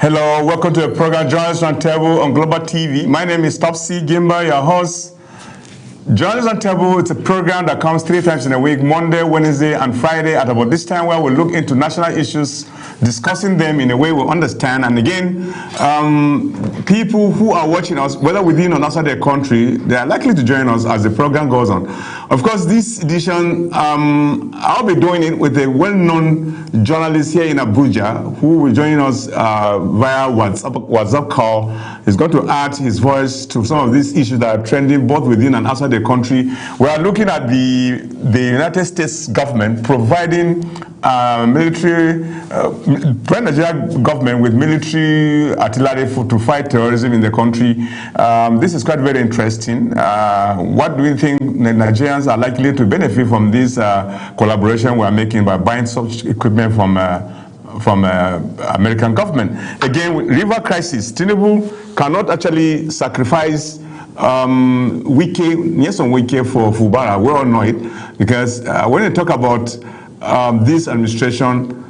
Hello, welcome to the program Journalist Roundtable on Global TV. My name is Topsy Gimba, your host. Journalist Roundtable, it's a program that comes 3 times in a week, Monday, Wednesday, and Friday at about this time, where we look into national issues, discussing them in a way we understand. And again, people who are watching us, whether within or outside their country, they are likely to join us as the program goes on. Of course, this edition, I'll be doing it with a well-known journalist here in Abuja who will join us via WhatsApp call. He's going to add his voice to some of these issues that are trending both within and outside the country. We are looking at the United States government providing Nigeria government with military artillery to fight terrorism in the country. This is quite very interesting. What do we think Nigerians are likely to benefit from this collaboration we are making by buying such equipment from American government? Again, with river crisis, Tinubu cannot actually sacrifice Wike for Fubara. We all know it, because when you talk about this administration,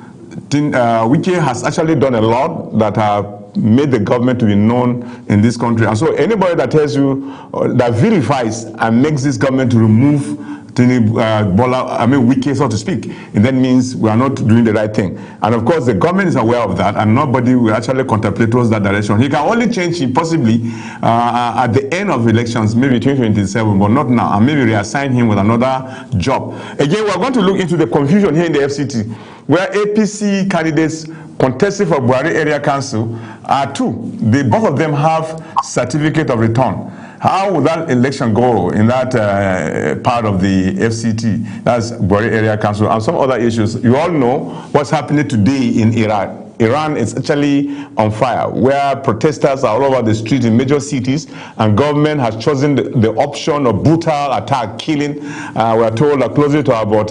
Wike has actually done a lot that have made the government to be known in this country. And so anybody that tells you, that vilifies and makes this government to remove Wike, so to speak, it then means we are not doing the right thing. And of course, the government is aware of that, and nobody will actually contemplate towards that direction. He can only change it possibly at the end of elections, maybe 2027, but not now, and maybe reassign him with another job. Again, we are going to look into the confusion here in the FCT, where APC candidates contesting for Buhari Area Council are two. Both of them have certificate of return. How will that election go in that part of the FCT? That's Buhari Area Council and some other issues. You all know what's happening today in Iran. Iran is actually on fire, where protesters are all over the street in major cities, and government has chosen the option of brutal attack, killing. We are told that closely to about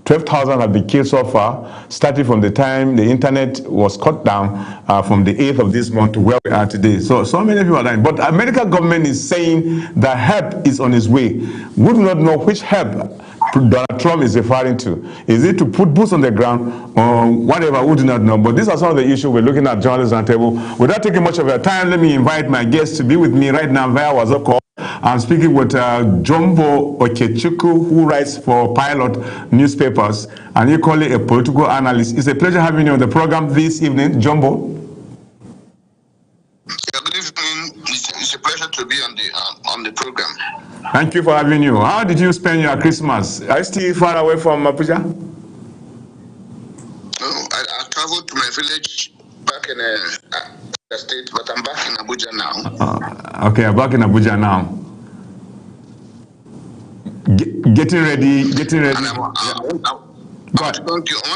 12,000 have been killed so far, starting from the time the internet was cut down from the 8th of this month to where we are today. So many people are dying. But the American government is saying that help is on its way. We do not know which help Donald Trump is referring to. Is it to put boots on the ground or whatever? We do not know. But these are some of the issues we're looking at, Journalist Roundtable. Without taking much of your time, let me invite my guests to be with me right now via WhatsApp call. I'm speaking with Jumbo Okechukwu, who writes for Pilot newspapers and equally a political analyst. It's a pleasure having you on the program this evening, Jumbo. Yeah, good evening. It's a pleasure to be on the program. Thank you for having you. How did you spend your Christmas? Are you still far away from Abuja? No, I traveled to my village back in the state, but I'm back in Abuja now. Okay, I'm back in Abuja now. Getting ready. And I want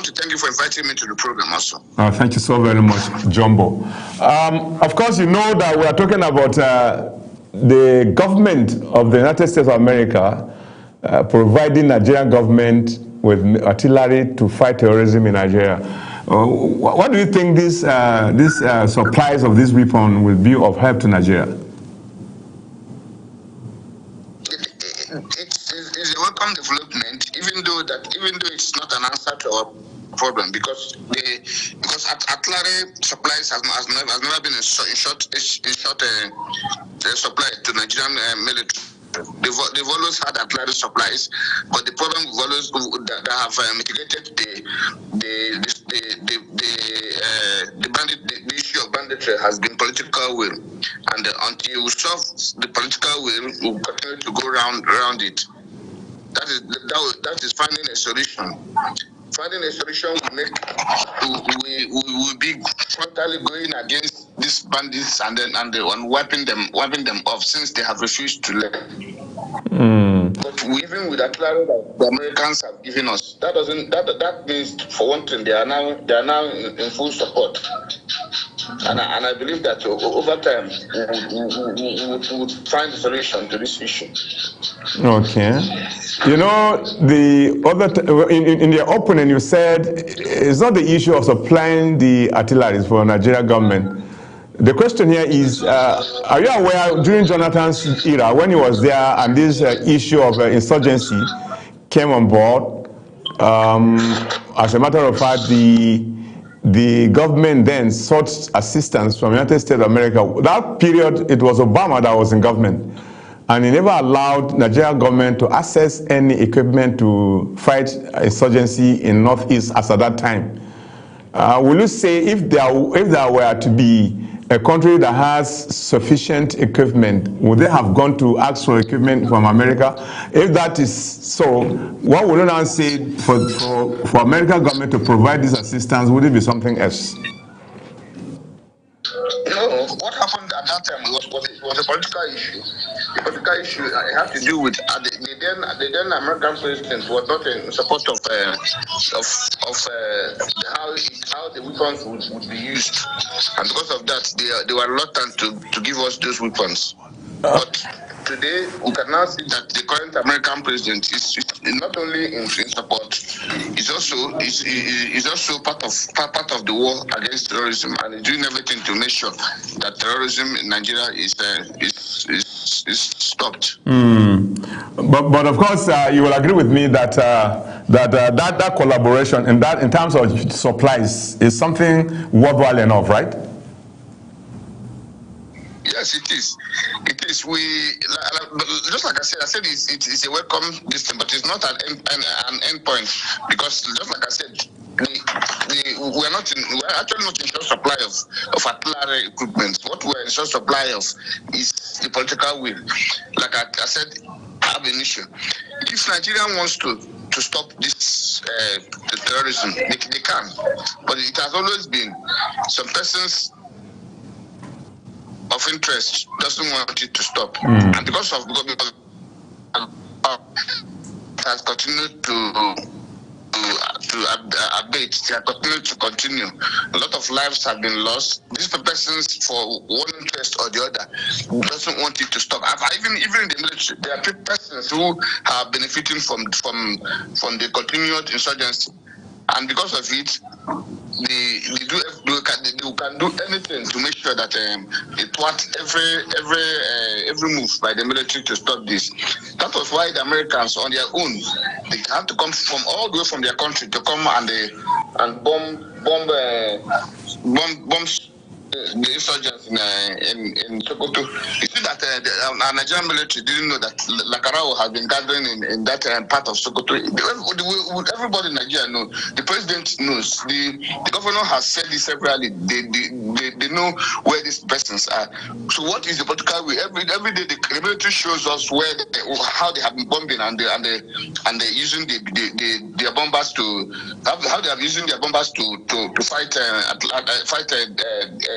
to thank you for inviting me to the program also. Thank you so very much, Jumbo. Of course, you know that we are talking about the government of the United States of America providing Nigerian government with artillery to fight terrorism in Nigeria. What do you think this supplies of this weapon will be of help to Nigeria? It's a welcome development, even though it's not an answer to our problem, because artillery supplies has never been in short supply to Nigerian military. They've always had artillery supplies, but the problem we've always that have mitigated the issue of banditry has been political will, and until we solve the political will, we'll continue to go around it. That is finding a solution. Finding a solution will be frontally going against these bandits and wiping them off, since they have refused to let. But even with that artillery that the Americans have given us, that means, for one thing, they are now in full support. And I believe that over time we would find a solution to this issue. Okay. You know, in the opening you said it's not the issue of supplying the artillery for Nigeria government. The question here is, are you aware during Jonathan's era, when he was there and this issue of insurgency came on board, as a matter of fact, the the government then sought assistance from the United States of America. That period, it was Obama that was in government. And he never allowed Nigerian government to access any equipment to fight insurgency in Northeast as at that time. Will you say if there were to be a country that has sufficient equipment, would they have gone to ask for equipment from America? If that is so, what would you now say for American government to provide this assistance? Would it be something else? No, what happened at that time was a political issue. The political issue had to do with the then American president was not in support of how the weapons would be used, and because of that, they were reluctant to give us those weapons. But today, we can now see that the current American president is not only in support, is also part of the war against terrorism, and is doing everything to make sure that terrorism in Nigeria is stopped. But of course, you will agree with me that that collaboration in terms of supplies is something worthwhile enough, right? Yes, it is. It is. We just like I said it's a welcome distance, but it's not an end point, because just like I said, we're actually not in short supply of artillery equipment. What we're in short supply of is the political will. Like I said, I have an issue. If Nigeria wants to stop this the terrorism, they can, but it has always been some persons of interest doesn't want it to stop, and because it has continued to abate, they have continued to continue. A lot of lives have been lost. These persons, for one interest or the other, doesn't want it to stop. Even in the military, there are persons who are benefiting from the continued insurgency, and because of it, they can do anything to make sure that they thwart every move by the military to stop this. That was why the Americans, on their own, they had to come from all the way from their country to come and bomb the insurgents in Sokoto. You see that our Nigerian military didn't know that Lakarao has been gathering in that part of Sokoto. Everybody in Nigeria knows. The president knows. The governor has said this severally. They know where these persons are. So what is the political way? Every day the military shows us how they have been bombing and they using their bombers to how they are using their bombers to fight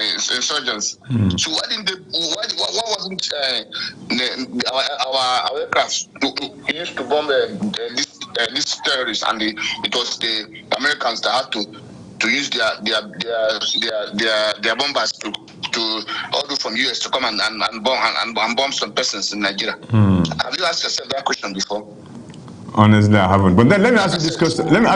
insurgents. So why didn't what wasn't our aircraft used to bomb these terrorists, and it was the Americans that had to use their bombers to order from US to come and bomb some persons in Nigeria. Have you asked yourself that question before? Honestly, I haven't. But then let me ask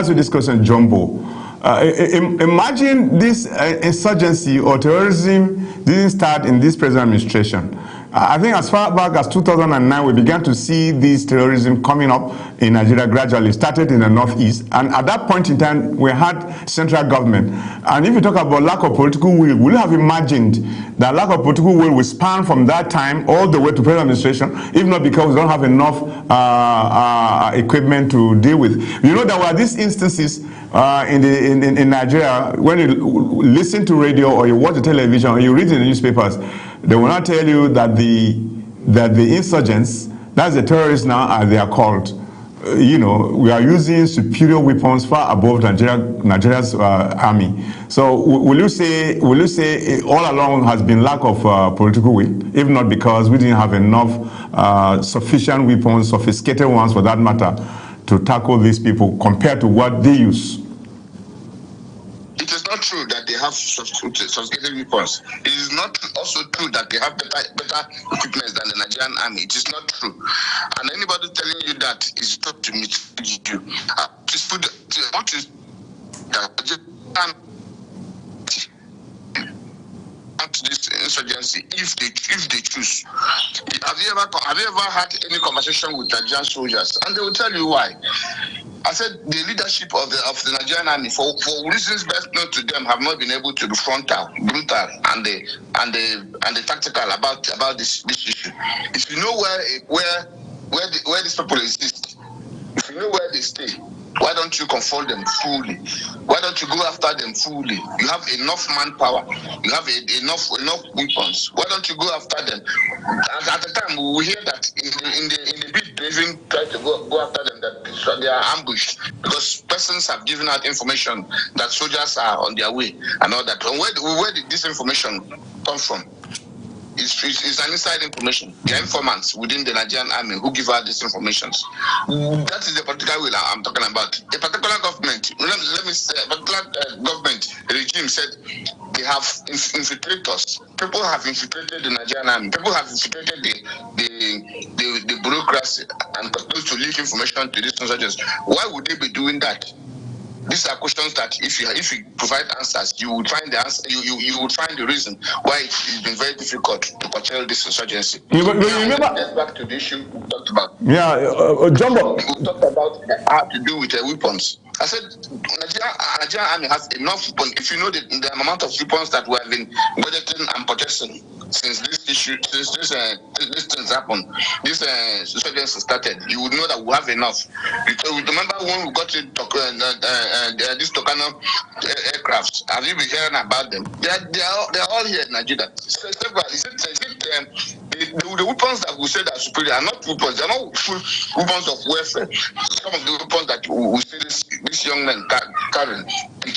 you this question, Jumbo. Imagine this insurgency or terrorism didn't start in this present administration. I think as far back as 2009, we began to see this terrorism coming up in Nigeria gradually. It started in the Northeast, and at that point in time, we had central government. And if you talk about lack of political will, would you have imagined that lack of political will will span from that time all the way to present administration, if not because we don't have enough equipment to deal with? You know, there were these instances in Nigeria, when you listen to radio or you watch the television or you read in the newspapers, they will not tell you that the insurgents, that's the terrorists now, as they are called, we are using superior weapons far above Nigeria's army. So will you say all along has been lack of political will, if not because we didn't have enough sufficient weapons, sophisticated ones for that matter, to tackle these people compared to what they use? It is not true that they have sophisticated weapons. It is not also true that they have better equipment than the Nigerian army. It is not true. And anybody telling you that is not to mislead you. This insurgency, if they choose. Have you ever had any conversation with Nigerian soldiers? And they will tell you why. I said the leadership of the Nigerian army, for reasons best known to them, have not been able to be frontal, brutal, and the tactical about this issue. If you know where these people exist, if you know where they stay, why don't you confront them fully? Why don't you go after them fully? You have enough manpower. You have enough weapons. Why don't you go after them? At the time, we hear that in the bid to even try to go after them, that they are ambushed because persons have given out information that soldiers are on their way and all that. And where did this information come from? It's an inside information. There are informants within the Nigerian army who give out these informations. That is the particular will I'm talking about. A particular government, let me say, a particular government regime said they have infiltrators. People have infiltrated the Nigerian army. People have infiltrated the bureaucracy and continue to leak information to these insurgents. Why would they be doing that? These are questions that if you provide answers, you will find the answer. You will find the reason why it's been very difficult to curtail this insurgency. Let's back to the issue we talked about. Yeah, Jumbo. We talked about how to do with weapons. I said Nigerian army has enough weapons. If you know the amount of weapons that we have been budgeting and purchasing since this things happened, this insurgency started, you would know that we have enough. Because remember when we got to these Tokano aircrafts, have you been hearing about them? They are all here in Nigeria. The weapons that we said are superior are not weapons. They are not full weapons of warfare. Some of the weapons that we see this young men carrying, the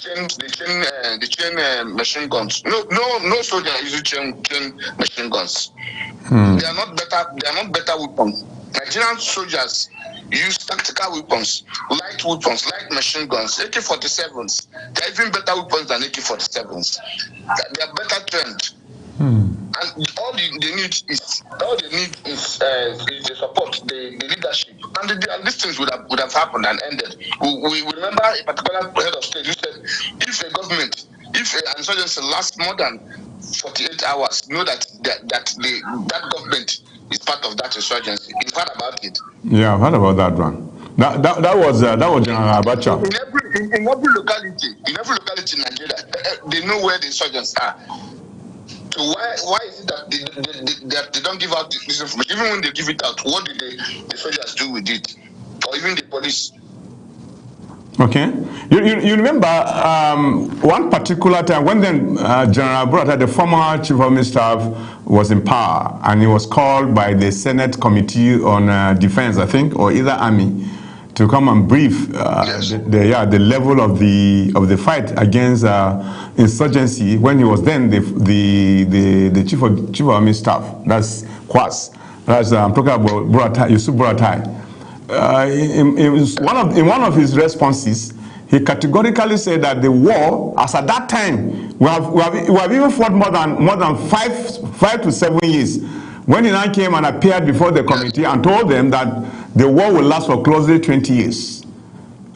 chain machine guns. No soldier uses chain machine guns. They are not better weapons. Nigerian soldiers use tactical weapons, light machine guns, AK-47s. They are even better weapons than AK-47s. They are better trained. And all they need is the support, the leadership, and these things would have happened and ended. We remember a particular head of state who said, if an insurgency lasts more than 48 hours, know that government is part of that insurgency. You've heard about it? Yeah, I've heard about that one. That was General Abacha. In every locality in Nigeria, they know where the insurgents are. So why is it that they don't give out this information? Even when they give it out, what do the soldiers do with it? Or even the police? Okay. You remember one particular time when then General Burata, the former Chief of Army Staff, was in power, and he was called by the Senate Committee on Defense, I think, or either Army, to come and brief the level of the fight against insurgency when he was then the chief of army staff. That's Kwas. That's I'm talking about Buratai, Yusuf Buratai. In one of his responses, he categorically said that the war, as at that time, we have even fought more than 5 to 7 years. When he now came and appeared before the committee and told them that the war will last for closely 20 years.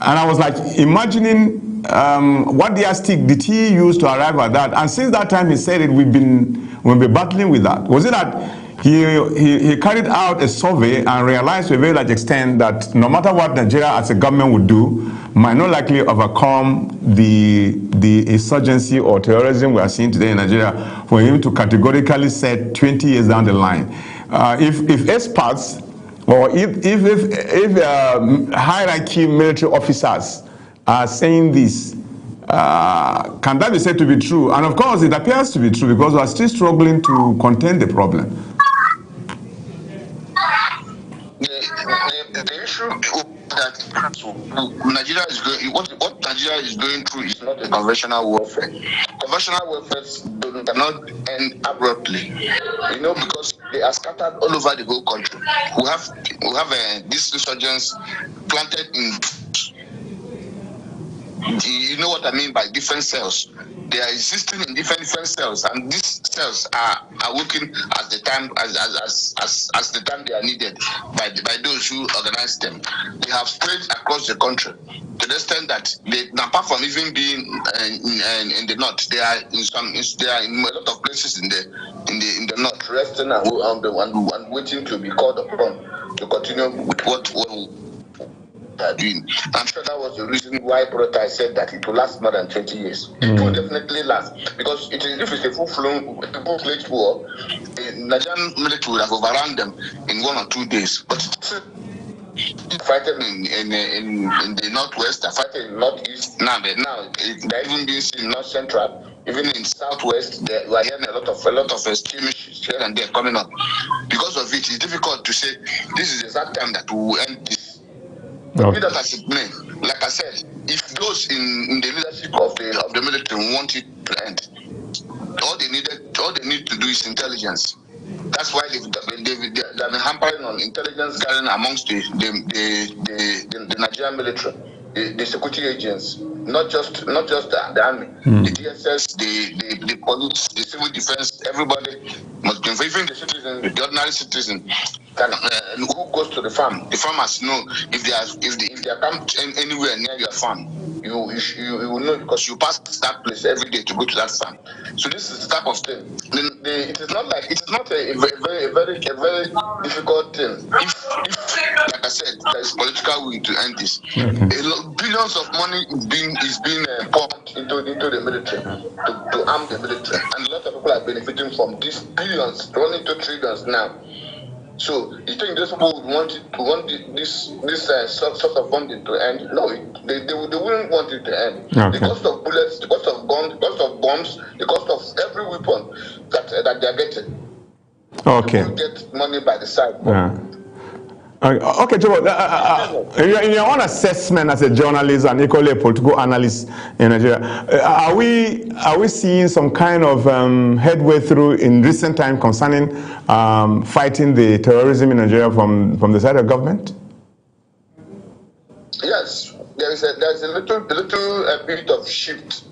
And I was like imagining what yardstick did he use to arrive at that? And since that time he said it, we've been battling with that. Was it that he carried out a survey and realized to a very large extent that no matter what Nigeria as a government would do, might not likely overcome the insurgency or terrorism we are seeing today in Nigeria, for him to categorically say 20 years down the line. If experts or if hierarchy military officers are saying this, can that be said to be true? And of course, it appears to be true because we are still struggling to contain the problem. The issue that Nigeria is going, what Nigeria is going through is not a conventional warfare. Conventional warfare cannot end abruptly, because they are scattered all over the whole country. We have these insurgents planted in. You know what I mean by different cells. They are existing in different cells, and these cells are working at the time as the time they are needed by those who organize them. They have spread across the country to the extent that apart from even being in the north, they are in a lot of places in the north, resting and waiting to be called upon to continue with what they are doing. I'm sure that was the reason why Protai said that it will last more than 20 years. It will definitely last, because if it's a full-fledged war, the Nigerian military would have overrun them in 1 or 2 days. But fighting in the northwest, they're fighting in the northeast. Now they're even being seen in north central, even in southwest. We are hearing a lot of skirmishes here and there coming up. Because of it, it's difficult to say this is the exact time that we will end this. But be that as it may, like I said, if those in the leadership of the military want it to end, all they need to do is intelligence. That's why they've been hampering on intelligence gathering amongst the Nigerian military, the security agents, not just the army, the DSS, the police, the civil defense. Everybody must be, even the citizen, the ordinary citizen, who goes to the farm. The farmers know if they are camped anywhere near your farm. You will know, because you pass that place every day to go to that farm. So this is the type of thing. It is not a very difficult thing. If like I said, there is political will to end this. Billions of money is being pumped into the military to arm the military, and a lot of people are benefiting from these billions, running to trillions now. So you think those people would want this sort of funding to end? No, they wouldn't want it to end. Okay. The cost of bullets, the cost of guns, the cost of bombs, the cost of every weapon that they are getting. Okay. They will get money by the side. Yeah. Okay, Joe, in your own assessment as a journalist and equally a political analyst in Nigeria, are we seeing some kind of headway through in recent time concerning fighting the terrorism in Nigeria from the side of government? Yes, there's a little bit of shift.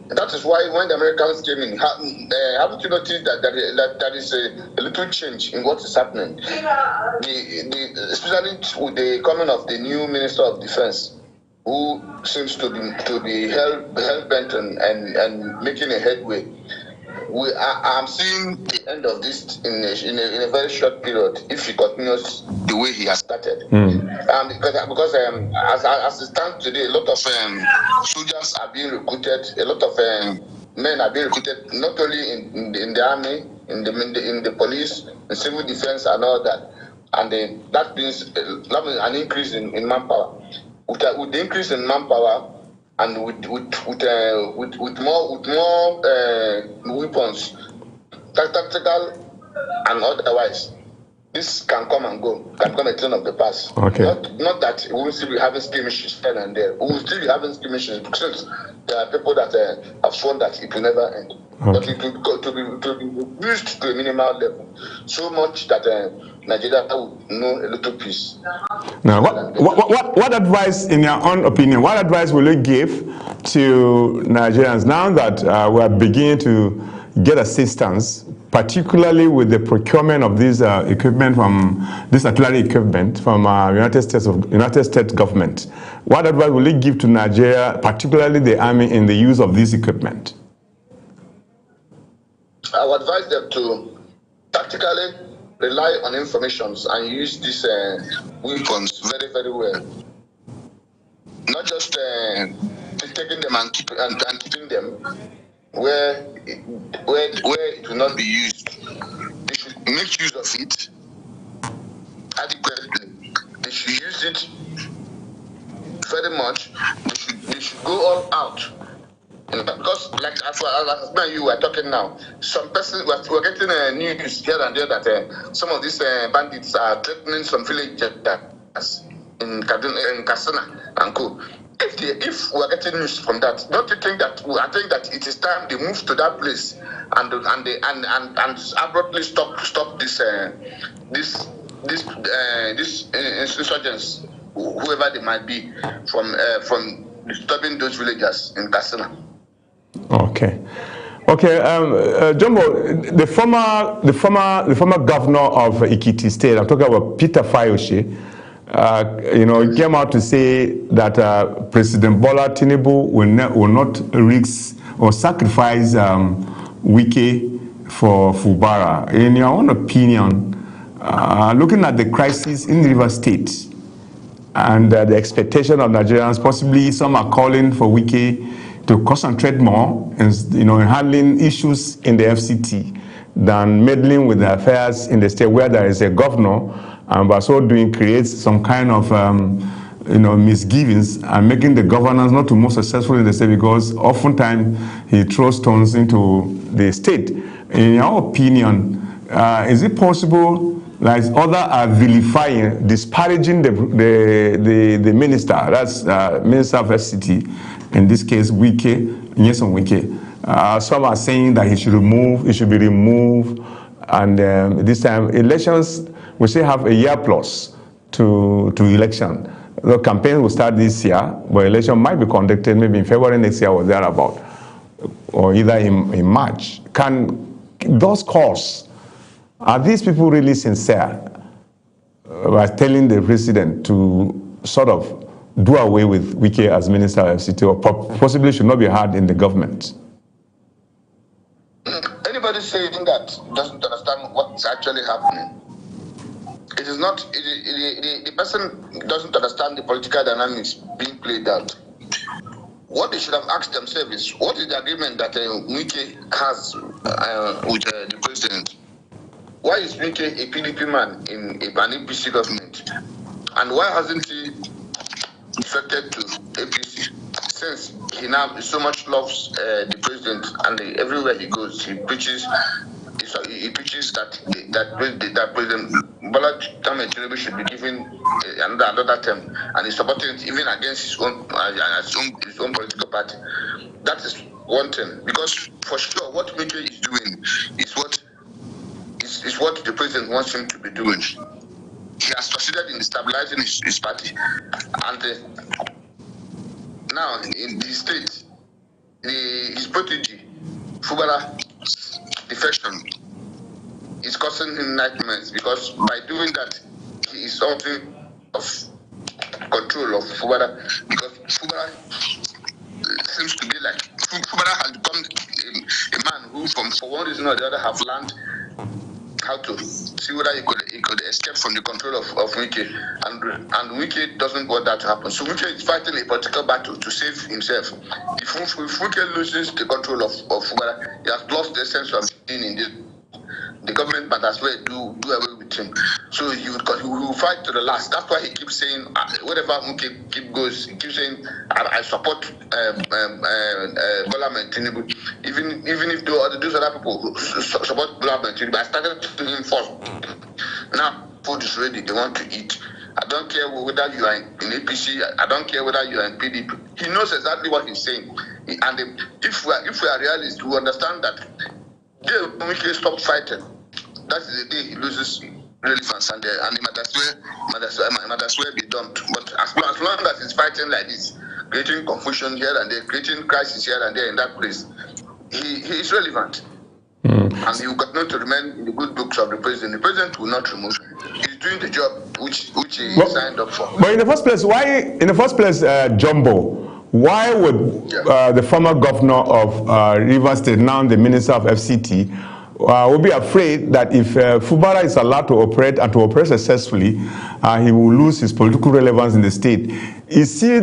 That is why when the Americans came in, haven't you noticed that there is a little change in what is happening? Especially with the coming of the new Minister of Defense, who seems to be hell-bent and making a headway. I'm seeing the end of this in a very short period if he continues the way he has started. Because as it stands today, a lot of soldiers are being recruited, a lot of men are being recruited, not only in the army, in the police, the civil defense, and all that, and that means an increase in manpower. With the increase in manpower, and with more weapons, tactical and otherwise, this can come and go, can become a thing of the past. Okay. Not that we will still be having skirmishes here and there. We will still be having skirmishes because there are people that have sworn that it will never end. Okay. But it will be reduced to a minimal level, so much that Nigeria will know a little peace. Now, what advice, in your own opinion, what advice will you give to Nigerians now that we are beginning to get assistance, particularly with the procurement of this equipment from this artillery equipment from United States government? What advice will you give to Nigeria, particularly the army, in the use of this equipment? I would advise them to tactically rely on information and use these weapons very, very well. Not just taking them and keeping them where it will not be used. They should make use of it adequately. They should use it very much. They should go all out. Because, like as me and you were talking now, some persons we're getting news here and there that some of these bandits are threatening some villagers in Katsina and Co. If we're getting news from that, don't you think that I think that it is time they move to that place and abruptly stop this insurgents, whoever they might be, from disturbing those villagers in Katsina. Okay. Jumbo, the former governor of Ekiti State, I'm talking about Peter Fayose, came out to say that President Bola Tinubu will not risk or sacrifice Wike for Fubara. In your own opinion, looking at the crisis in River State, and the expectation of Nigerians. Possibly some are calling for Wike to concentrate more in, in handling issues in the FCT than meddling with the affairs in the state where there is a governor, and by so doing creates some kind of misgivings and making the governance not to more successful in the state, because oftentimes he throws stones into the state. In your opinion, is it possible that others are vilifying, disparaging the minister, that's Minister of FCT, in this case Wike, Nyesom Wike? Some are saying that he should be removed, and this time elections, we still have a year plus to election. The campaign will start this year, but election might be conducted maybe in February next year or thereabout, or either in March. Can those calls, are these people really sincere by telling the president to sort of do away with Wike as Minister of FCT, or possibly should not be had in the government? Anybody saying that doesn't understand what's actually happening. It is not, the person doesn't understand the political dynamics being played out. What they should have asked themselves is, what is the agreement that Wike has with the president? Why is Wike a PDP man in an APC government? And why hasn't he defected to APC? Since he now so much loves the president, and everywhere he goes, he preaches that President Bola Tinubu should be given another term, and he's supporting it even against his own political party. That is one thing, because for sure what Wike is doing is what the president wants him to be doing. He has succeeded in stabilizing his party, and now in the state, his protege, Fubara defection, is causing him nightmares, because by doing that, he is something of control of Fubara, because Fubara seems to be like, Fubara has become a man who, for one reason or the other, have learned how to see whether he could escape from the control of Wike, and Wike doesn't want that to happen. So Wike is fighting a political battle to save himself. If Wike loses the control of Fubara, he has lost the sense of being in this. The government might as well do away with him. So he will fight to the last. That's why he keeps saying, whatever Wike goes, he keeps saying, I support Bola Tinubu. Even if those other people support Bola Tinubu, I started to him first. Now food is ready, they want to eat. I don't care whether you are in APC, I don't care whether you are in PDP. He knows exactly what he's saying. And if we are realists, we understand that when Wike stop fighting, that is the day he loses relevance, and he might as well be dumped. But as long as he's fighting like this, creating confusion here and there, creating crisis here and there in that place, he is relevant. And he will continue to remain in the good books of the president. The president will not remove him. He's doing the job which he signed up for. But in the first place, Jumbo, why would the former governor of Rivers State, now the minister of FCT, would be afraid that if Fubara is allowed to operate and to operate successfully, he will lose his political relevance in the state? Is he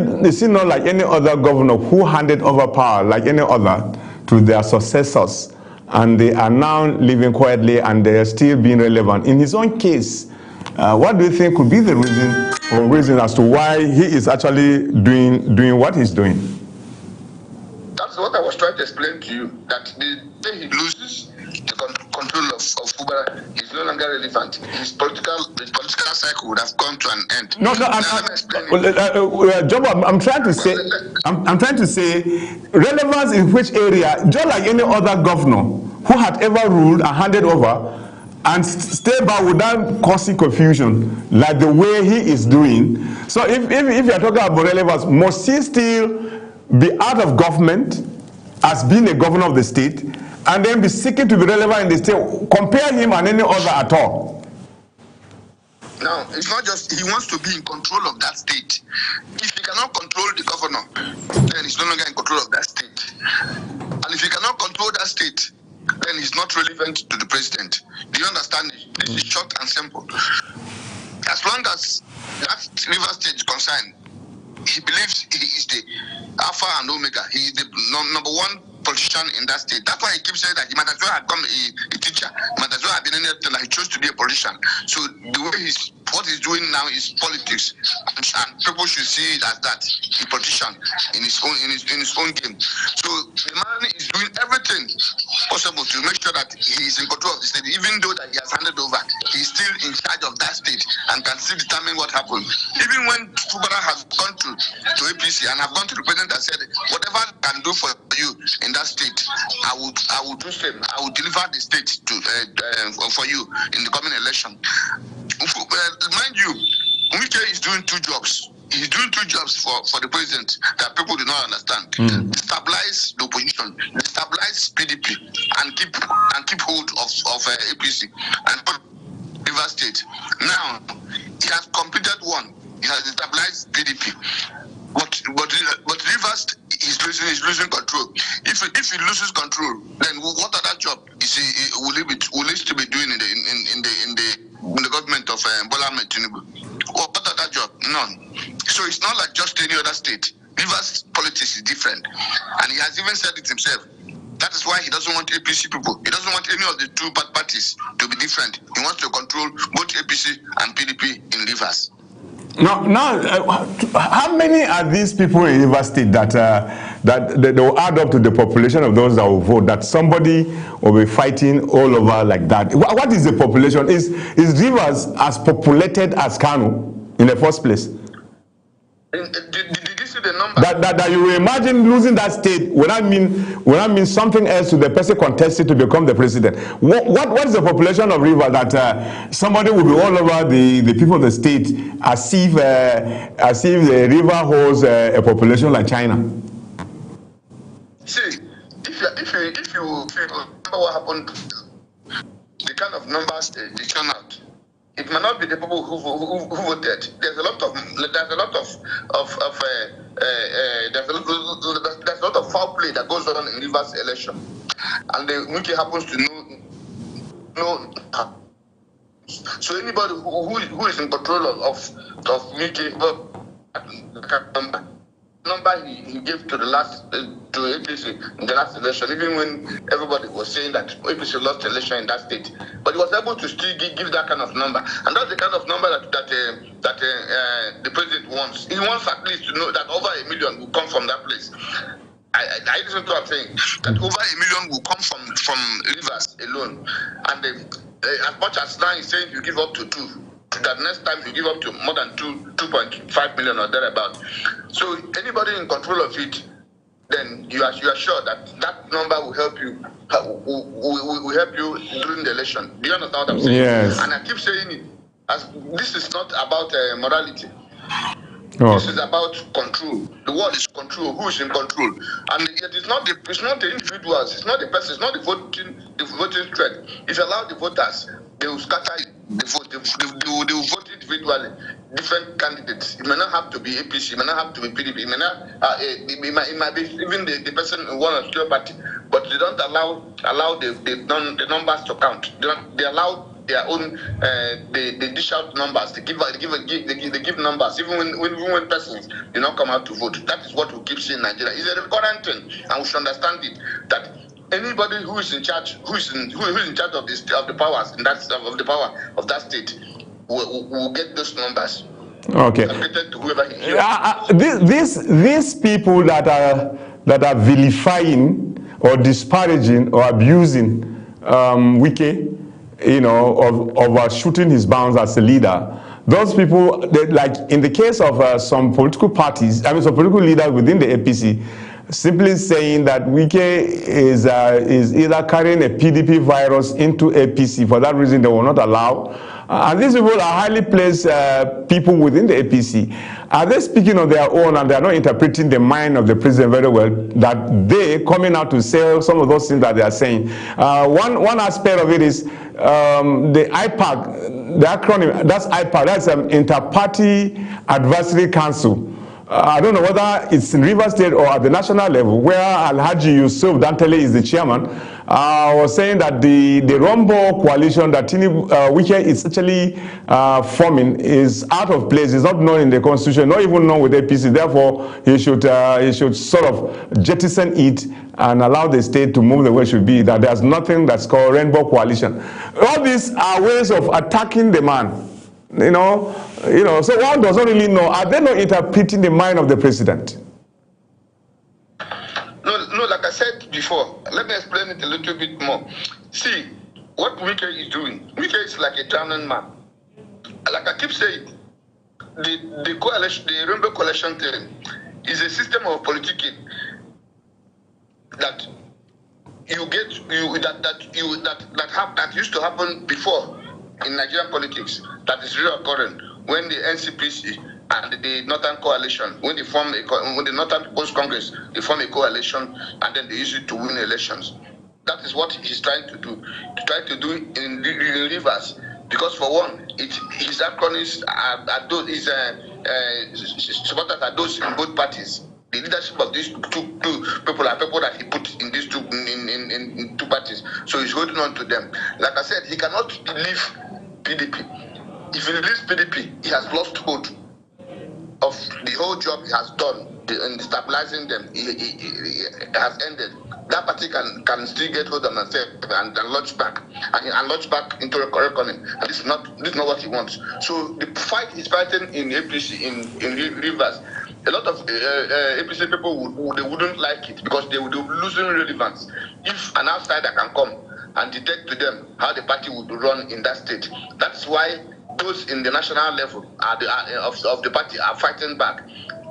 not like any other governor who handed over power, like any other, to their successors, and they are now living quietly and they are still being relevant? In his own case, what do you think could be the reason as to why he is actually doing what he's doing? That's what I was trying to explain to you, that the day he loses the control of Fubara is no longer relevant. His political cycle would have come to an end. I'm trying to say relevance in which area, just like any other governor who had ever ruled and handed over and stay back without causing confusion like the way he is doing. So if you're talking about relevance, must he still be out of government as being a governor of the state and then be seeking to be relevant in the state? Compare him and any other at all. No, it's not just he wants to be in control of that state. If he cannot control the governor, then he's no longer in control of that state. And if he cannot control that state, then he's not relevant to the president. Do you understand it? This is short and simple. as long as that River State is concerned, he believes he is the Alpha and Omega. He is the number one politician in that state. That's why he keeps saying that he might as well have become a teacher. He might as well have been anything, that he chose to be a politician. So the way what he's doing now is politics, and people should see it as that, a politician in his own game. So the man is doing everything possible to make sure that he is in control of the state, even though that he has handed over. He's still in charge of that state and can still determine what happens. Even when Fubara has gone to APC and have gone to the president and said, whatever I can do for you in that state, I will do same. I will deliver the state to for you in the coming election. Mind you, Wike is doing two jobs. He's doing two jobs for the president that people do not understand. Destabilize the opposition, destabilize PDP, and keep hold of APC and River State. Now he has completed one. He has destabilized PDP. But Rivers is losing control. If he loses control, then what other job will he still be doing in the government of Bola Ahmed Tinubu? What other job? None. So it's not like just any other state. Rivers' politics is different, and he has even said it himself. That is why he doesn't want APC people. He doesn't want any of the two parties to be different. He wants to control both APC and PDP in Rivers. Now, how many are these people in River State that they will add up to the population of those that will vote? That somebody will be fighting all over like that. What is the population? Is Rivers as populated as Kano in the first place? Did you see the number? That you will imagine losing that state would not mean something else to the person contested to become the president. What is the population of River that somebody will be all over the people of the state as if the River holds a population like China? See, if you remember what happened, the kind of numbers they turn out. It may not be the people who voted. There's a lot of foul play that goes on in Rivers election, and the Wiki happens to know. So anybody who is in control of Wiki, number he gave to to APC in the last election, even when everybody was saying that APC lost the election in that state, but he was able to still give that kind of number, and that's the kind of number that the president wants. He wants at least to know that over 1 million will come from that place. I listen to what I'm saying, that over 1 million will come from Rivers alone, and as much as now he's saying you give up to 2. That next time you give up to more than 2.5 million or thereabout. So anybody in control of it, then you are sure that number will help you. Will help you during the election. Do you understand what I'm saying? Yes. And I keep saying it. As this is not about morality. Oh. This is about control. The word is control. Who is in control? And it's not the individuals. It's not the person. It's not the voting thread. If you allow the voters, they will scatter the vote. They will vote individually. Different candidates. It may not have to be APC. It may not have to be PDP. It may not. It might be even the person in one or two party. But they don't allow the numbers to count. They allow their own. They dish out numbers. They give numbers even when persons do not come out to vote. That is what we keep seeing in Nigeria. It's a recurrent thing, and we should understand it. That anybody who is in charge, who is in charge of the powers in that of the power of that state, will get those numbers. Okay. To whoever he these people that are vilifying or disparaging or abusing Wike, of overshooting his bounds as a leader. Those people, like in the case of some political parties, some political leaders within the APC, simply saying that Wike is either carrying a PDP virus into APC. For that reason, they will not allow. And these people are highly placed people within the APC. Are they speaking on their own and they are not interpreting the mind of the president very well, that they coming out to say some of those things that they are saying? One aspect of it is the IPAC, the acronym, that's IPAC, that's an Inter-Party Advisory Council. I don't know whether it's in Rivers State or at the national level, where Alhaji Yusuf Dantele is the chairman, was saying that the Rombo coalition that Wike is actually forming is out of place. It's not known in the constitution, not even known with APC. Therefore, he should sort of jettison it and allow the state to move the way it should be. That there's nothing that's called Rainbow Coalition. All these are ways of attacking the man. You know, so one does not really know. Are they not interpreting the mind of the president? No, like I said before, let me explain it a little bit more. See, what Wike is doing, Wike is like a drowning man. Like I keep saying, the coalition, the Rainbow Coalition thing is a system of politicking that that used to happen before in Nigerian politics, that is reoccurring when the NCPC and the Northern Coalition, when the Northern People's Congress, they form a coalition and then they use it to win elections. That is what he's trying to do. To try to do in Rivers, because for one, his acronyms are those, his supporters are those in both parties. The leadership of these two people are people that he put in these in two parties. So he's holding on to them. Like I said, he cannot leave PDP. If he leaves PDP, he has lost hold of the whole job he has done in stabilizing them. He has ended. That party can still get hold of himself and launch back into a reckoning. And this is not what he wants. So the fight he's fighting in APC in Rivers, a lot of APC people wouldn't like it because they would be losing relevance if an outsider can come and dictate to them how the party would run in that state. That's why those in the national level of the party are fighting back.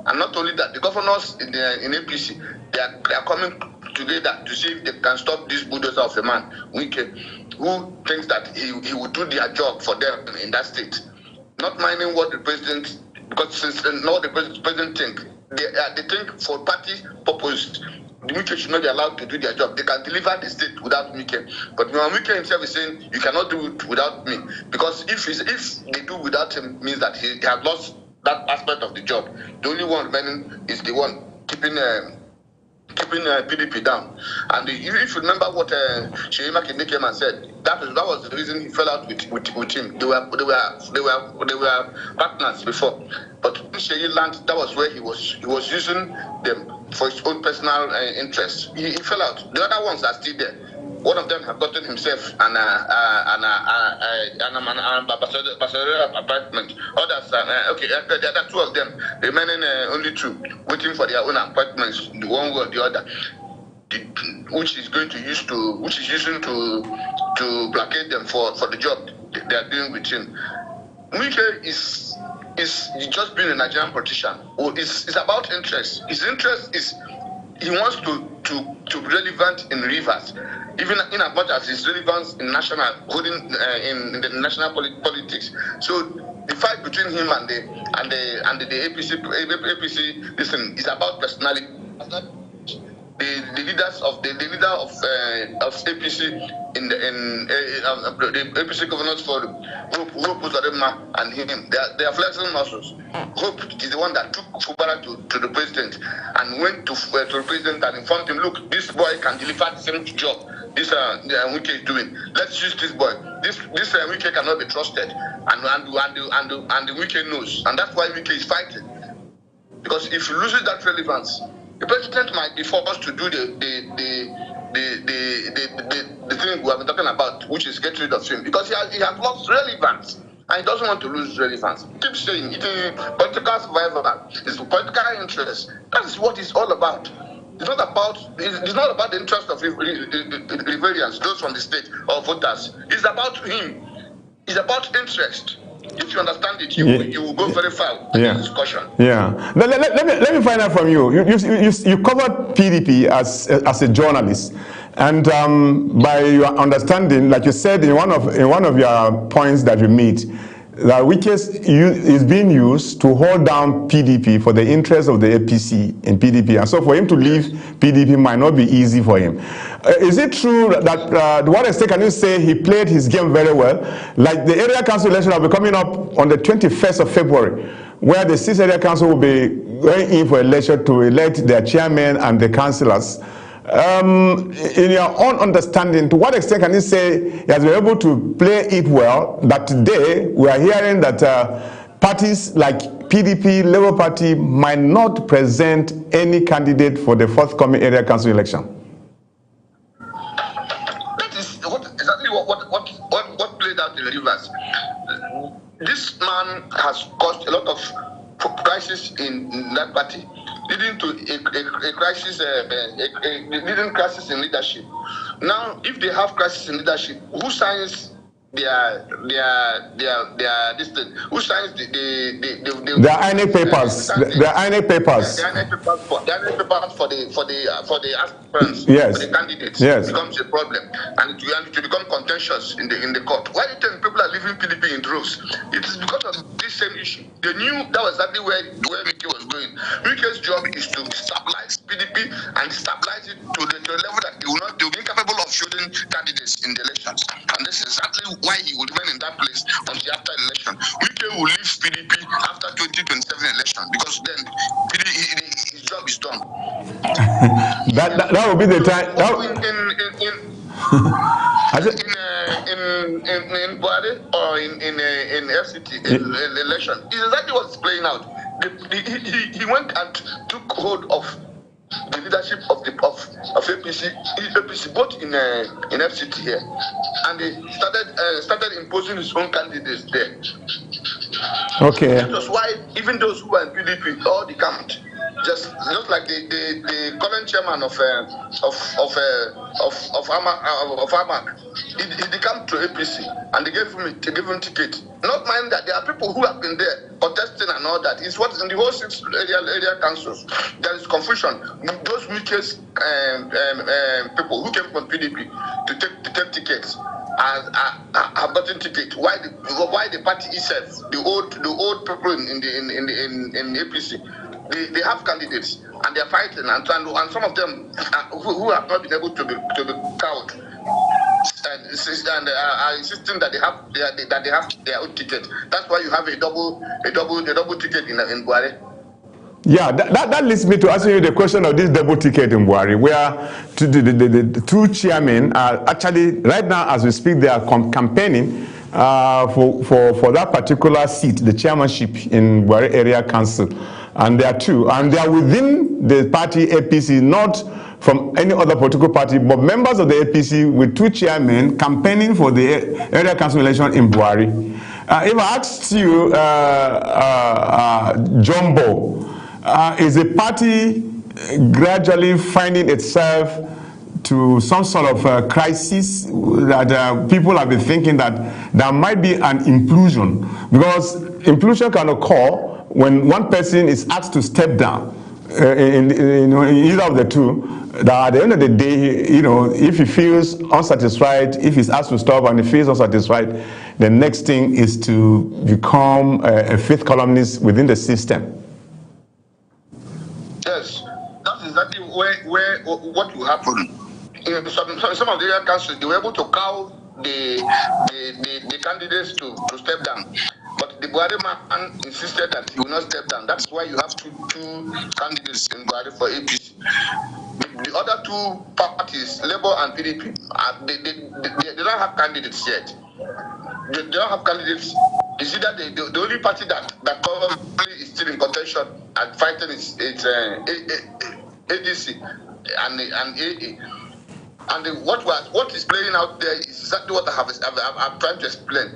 And not only that, the governors in APC, they are coming together to see if they can stop this bulldozer of a man, Wike, who thinks that he will do their job for them in that state. Not minding what the president, because since now the president think, they think for party purpose, the Wike should not be allowed to do their job. They can deliver the state without Wike. But when Wike himself is saying, you cannot do it without me. Because if they do without him, means that he has lost that aspect of the job. The only one remaining is the one keeping PDP down. And if you remember what Sheyi Makinde came and said, that was the reason he fell out with him. They were partners before. But when Sheyi landed, that was where he was using them for his own personal interests. He fell out. The other ones are still there. One of them have gotten himself an ambassadorial apartment. Others, there are two of them, remaining only two, waiting for their own apartments, the one way or the other, which is using to placate them for the job they are doing with him. Wike is just being a Nigerian politician. It's about interest. His interest is he wants to be relevant in Rivers, even in as much as his relevance in national in the national politics. So the fight between him and the APC listen, is about personality. The leader of APC in the APC Governors Forum, Hope Uzodinma and him, they are flexing muscles. Hope is the one that took Fubara to the president and went to the president and informed him, look, this boy can deliver the same job this Wike is doing. Let's use this boy. This Wike cannot be trusted, and the Wike knows, and that's why Wike is fighting. Because if he loses that relevance, the president might be forced to do the thing we have been talking about, which is get rid of him, because he has lost relevance and he doesn't want to lose relevance. He keeps saying it is political survival, it's political interest. That is what it's all about. It's not about the interest of Riverians, those from the state or voters. It's about him. It's about interest. If you understand it, you will go very far in the discussion. Yeah. Let me find out from you. You covered PDP as a journalist, and by your understanding, like you said in one of your points that you made, that Wike is being used to hold down PDP for the interest of the APC in PDP, and so for him to leave PDP might not be easy for him. Is it true that, to what extent can you say he played his game very well? Like the area council election will be coming up on the 21st of February, where the 6th area council will be going in for election to elect their chairman and the councillors. In your own understanding, to what extent can you say he has been able to play it well, that today we are hearing that parties like PDP, Labour Party might not present any candidate for the forthcoming area council election? That is exactly what played out in the Rivers. This man has caused a lot of crisis in that party, leading to a crisis, leading crisis in leadership. Now, if they have crisis in leadership, who signs their this thing? Who signs the INEC papers? The INEC papers. The INEC papers for the aspirants, yes, for the candidates, yes, becomes a problem, and it will become contentious in the court. Why do you think people are leaving PDP in droves? It is because of this same issue. They knew that was exactly where Wike was going. Wike's job is to stabilize PDP and stabilize it to the level that they will be incapable of shooting candidates in the elections. And this is exactly why he would remain in that place until after election. Wike will leave PDP after 2027 election, because then his job is done. that will be the time. In Buhari or in FCT election, it's exactly what's playing out. He went and took hold of the leadership of APC, both in FCT here, and he started imposing his own candidates there. Okay. That was why even those who are in PDP, all the camped, just like the current chairman of AMAC, he came to APC and they gave him ticket. Not mind that there are people who have been there contesting and all that. It's what in the whole 6 area councils there is confusion. Those weakest people who came from PDP to take tickets have gotten ticket. Why the party itself, the old people in APC, they have candidates and they are fighting, and some of them who have not been able to be cowed and are insisting that they have their own ticket. That's why you have a double ticket in Buhari. Yeah, that leads me to asking you the question of this double ticket in Buhari, where the two chairmen are actually, right now as we speak, they are campaigning for that particular seat, the chairmanship in Buhari Area Council. And there are two, and they are within the party APC, not from any other political party, but members of the APC with two chairmen campaigning for the area council election in Buhari. If I asked you, Jumbo, is the party gradually finding itself to some sort of crisis that people have been thinking that there might be an implosion? Because implosion can occur when one person is asked to step down in either of the two, that at the end of the day, if he feels unsatisfied, if he's asked to stop and he feels unsatisfied, the next thing is to become a fifth columnist within the system. Yes, that's exactly what will happen. In some of the area councils, they were able to cow the candidates to step down. But the Buhari man insisted that he will not step down. That's why you have two candidates in Buhari for APC. The other two parties, Labour and PDP, they don't have candidates yet. They don't have candidates. It's either the only party that probably is still in contention and fighting is ADC and AA. And what is playing out there is exactly what I'm trying to explain.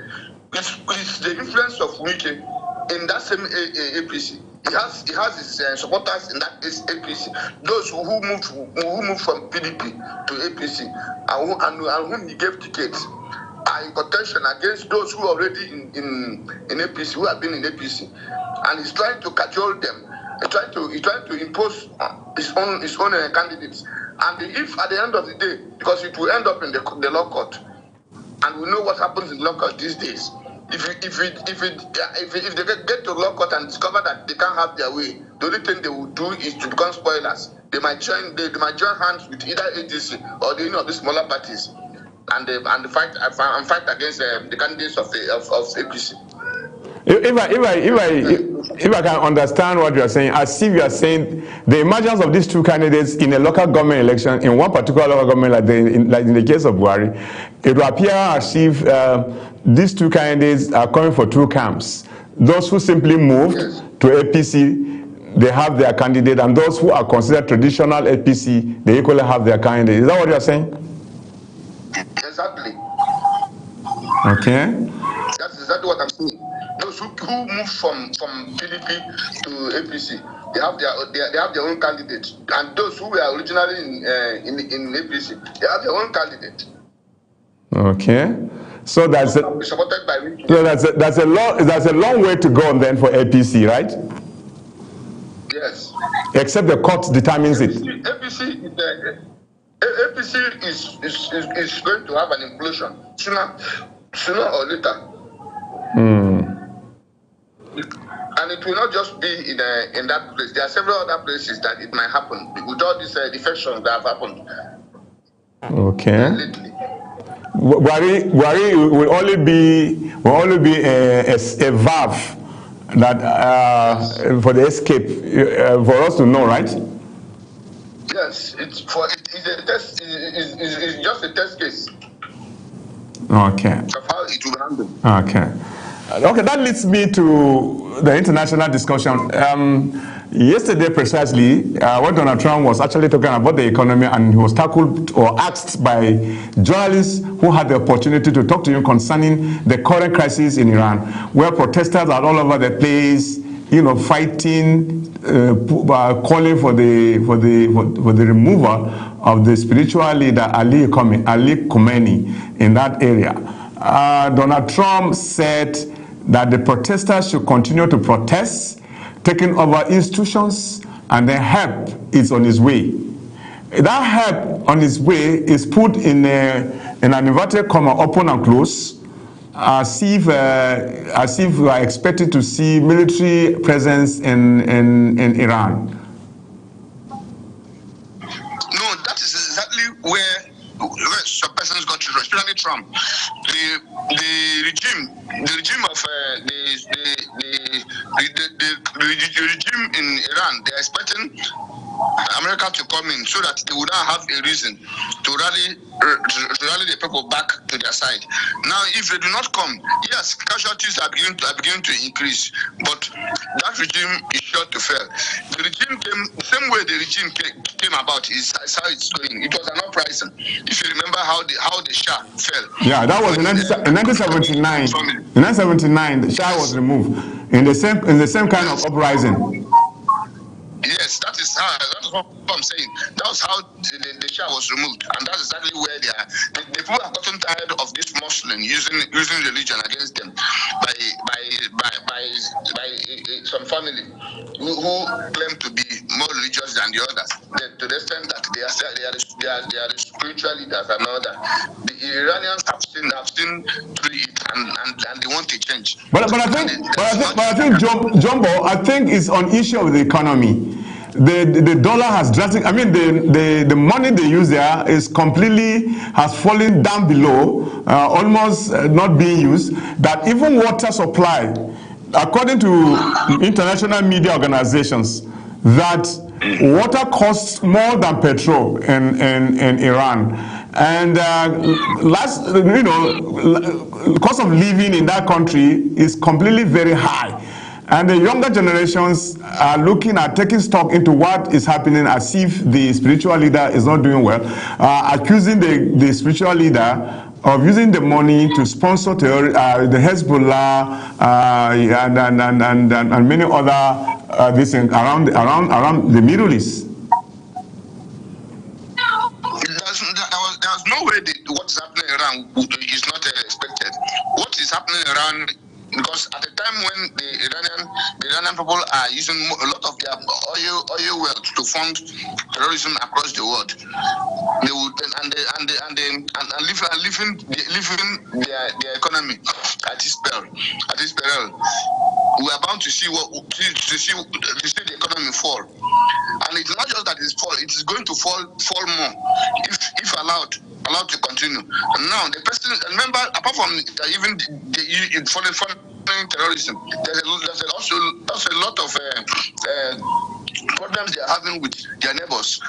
It's the influence of Wike in that same APC. He has his supporters in that APC. Those who moved from PDP to APC and whom he gave tickets are in contention against those who are already in APC, who have been in APC, and he's trying to cajole them. He's trying to impose his own candidates. And if at the end of the day, because it will end up in the law court, and we know what happens in law court these days. If they get to law court and discover that they can't have their way, the only thing they will do is to become spoilers. They might join hands with either ADC or any of the smaller parties, and fight against the candidates of APC. if I can understand what you are saying, as if you are saying the emergence of these two candidates in a local government election, in one particular local government, like in the case of Buhari, it will appear as if these two candidates are coming for two camps. Those who simply moved to APC, they have their candidate, and those who are considered traditional APC, they equally have their candidate. Is that what you are saying? Exactly. Okay. That's exactly what I'm saying. Those who move from PDP to APC, they have their own candidate, and those who were originally in APC, they have their own candidate. Okay. So that's supported by me. So that's a long way to go then for APC, right? Yes. Except the court determines APC is going to have an implosion sooner or later. And it will not just be in that place. There are several other places that it might happen with all these defections that have happened. Okay. Lately. Buhari will only be a valve that for the escape for us to know, right? Yes, it's a test. It's just a test case. Okay. Of how it will handle. Okay. Okay, that leads me to the international discussion. Yesterday, precisely, when Donald Trump was actually talking about the economy, and he was tackled or asked by journalists who had the opportunity to talk to him concerning the current crisis in Iran, where protesters are all over the place, fighting, calling for the removal of the spiritual leader Ali Khamenei in that area. Donald Trump said that the protesters should continue to protest, taking over institutions, and then help is on its way. That help on its way is put in an inverted comma, open and close, as if we are expected to see military presence in Iran. No, that is exactly where some persons got to, especially Trump. The regime of the regime in Iran, they're expecting America to come in so that they would not have a reason to rally the people back to their side. Now, if they do not come, yes, casualties are beginning to increase, but that regime is sure to fail. The regime came the same way the regime came about is how it's going. It was an uprising. If you remember how the Shah fell. Yeah, that was in 1979. In 1979, the Shah was removed in the same kind of uprising. Yes, that is what I'm saying. That was how the Shah was removed, and that's exactly where they are. The people have gotten tired of this Muslim using religion against them by some family who claim to be more religious than the others. To the extent that they are the spiritual leaders and all that. The Iranians have seen through it, and they want to change. But I think Jumbo, I think it's on issue of the economy. The dollar has drastic. I mean, the money they use there is has fallen down below, almost not being used. That even water supply, according to international media organizations, that water costs more than petrol in Iran. And cost of living in that country is completely very high. And the younger generations are looking at taking stock into what is happening as if the spiritual leader is not doing well, accusing the spiritual leader of using the money to sponsor the Hezbollah and many other things around the Middle East. There's no way what is happening around is not expected. What is happening around, because at the time when the Iranian people are using a lot of their oil wealth to fund terrorism across the world, they would living their economy at this peril. We are bound to see the economy fall, and it's not just that it's fall; it is going to fall more if allowed to continue. And now the person, remember, apart from even the falling terrorism. There's also a lot of problems they are having with their neighbors.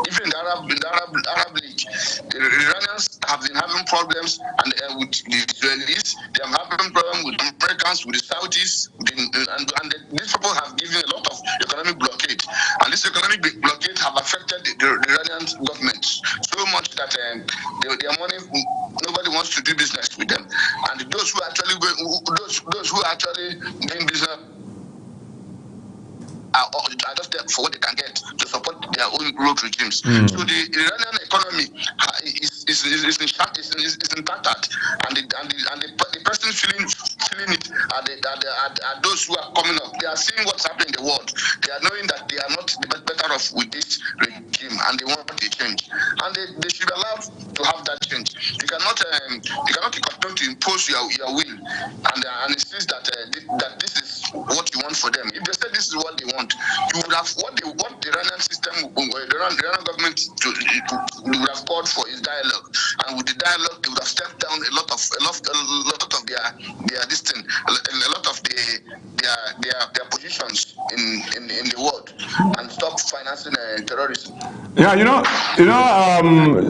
Even in the Arab League, the Iranians have been having problems and with the Israelis. They are having problems with the Americans, with the Saudis, and these people have given a lot of economic blockade. And this economic blockade have affected the Iranian government so much that their money, nobody wants to do business with them. And those who actually those who actually doing business are just there for what they can get to support their own rogue regimes. So the Iranian economy is impacted, and the person feeling it are those who are coming up. They are seeing what's happening in the world. They are knowing that they are not better off with this regime, and they want a change. And they should be allowed to have that change. You cannot continue to impose your will, and insist that this is what you want for them. If they say this is what they want, you would have what the Iranian system, the Iranian government would have called for is dialogue, and with the dialogue they would have stepped down a lot of their this thing, a lot of their positions in the world, and stop financing terrorism. Yeah,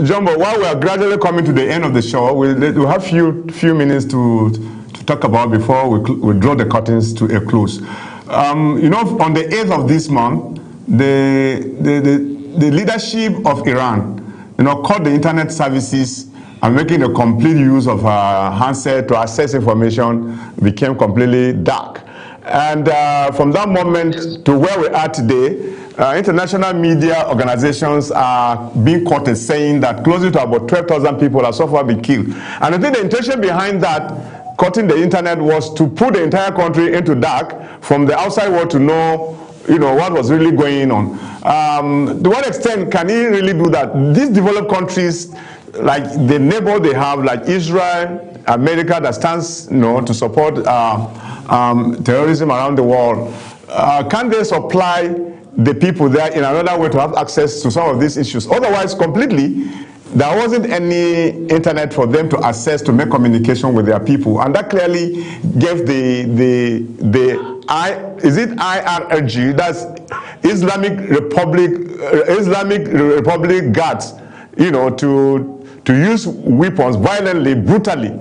Jumbo, while we are gradually coming to the end of the show, we'll have few minutes to talk about before we draw the curtains to a close. On the 8th of this month, the leadership of Iran, called the internet services and making a complete use of handset to access information became completely dark. And from that moment to where we are today, international media organizations are being quoted saying that close to about 12,000 people have so far been killed. And I think the intention behind that cutting the internet was to put the entire country into dark from the outside world to know, what was really going on. To what extent can he really do that? These developed countries, like the neighbor they have, like Israel, America, that stands, to support terrorism around the world, can they supply the people there in another way to have access to some of these issues? Otherwise, completely, there wasn't any internet for them to access to make communication with their people, and that clearly gave the IRG, that's Islamic Republic Guards, to use weapons violently, brutally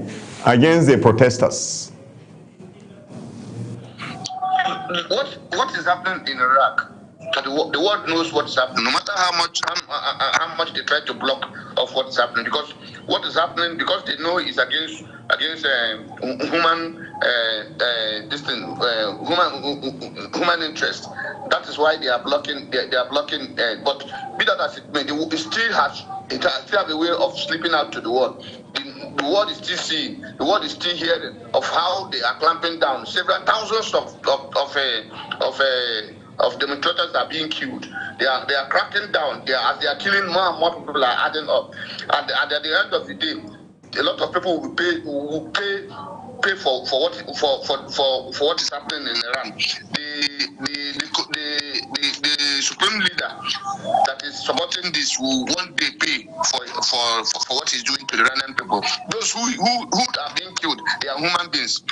against the protesters. What is happening in Iraq? The world knows what's happening, no matter how much they try to block off what's happening, because what is happening, because they know it's against human interest. That is why they are blocking. They are blocking. But be that as it may, it still have a way of slipping out to the world. The world is still seeing. The world is still hearing of how they are clamping down. Several thousands of demonstrators are being killed. They are cracking down. They are killing more and more people are adding up. And at the end of the day, a lot of people will pay for what is happening in Iran. The supreme leader that is supporting this will one day pay for what he's doing to the Iranian people. Those who are being killed, they are human beings,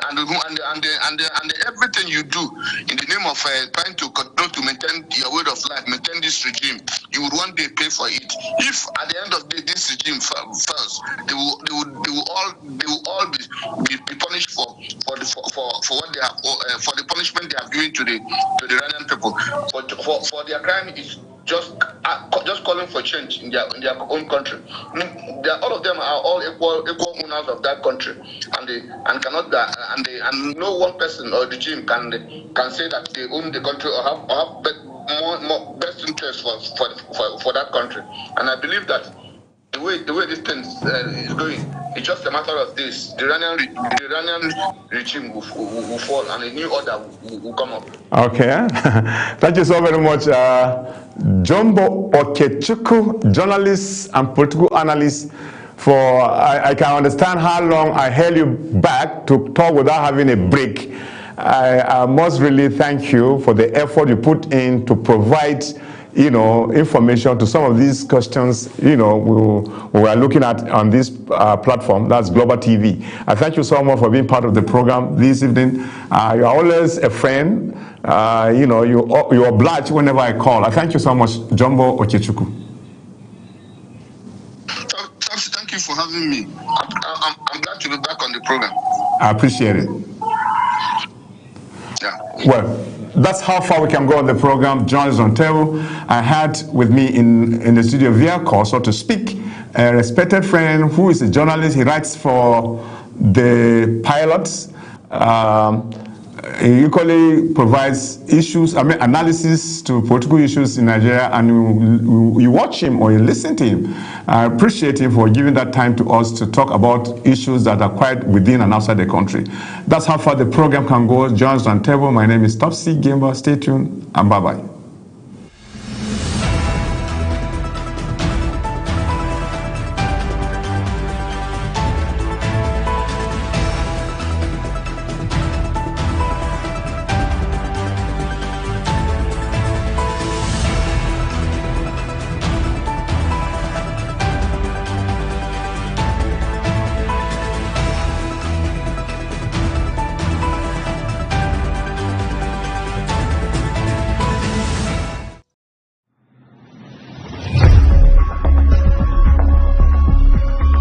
and everything you do in the name of trying to continue to maintain your way of life, maintain this regime, you will one day pay for it. If at the end of the day this regime fails, they will all be punished for what they have for the punishment they have given to the Iranian people. But for their crime is just calling for change in their own country. All of them are all equal owners of that country, and no one person or regime can say that they own the country or have more best interest for that country. And I believe that the way this thing is going, it's just a matter of this. The Iranian regime will fall and a new order will come up. Okay. Thank you so very much. Jumbo Okechukwu, journalist and political analyst. I can understand how long I held you back to talk without having a break. I must really thank you for the effort you put in to provide information to some of these questions, we are looking at on this platform, that's Global TV. I thank you so much for being part of the program this evening. You are always a friend. You oblige whenever I call. I thank you so much, Jumbo Okechukwu. Thank you for having me. I'm glad to be back on the program. I appreciate it. Yeah. Well, that's how far we can go on the program. John is on table. I had with me in the studio via call, so to speak, a respected friend who is a journalist. He writes for the Pilots. He equally provides analysis to political issues in Nigeria, and you watch him or you listen to him. I appreciate him for giving that time to us to talk about issues that are quite within and outside the country. That's how far the program can go. John's on table. My name is Topsy Gimba. Stay tuned and bye-bye.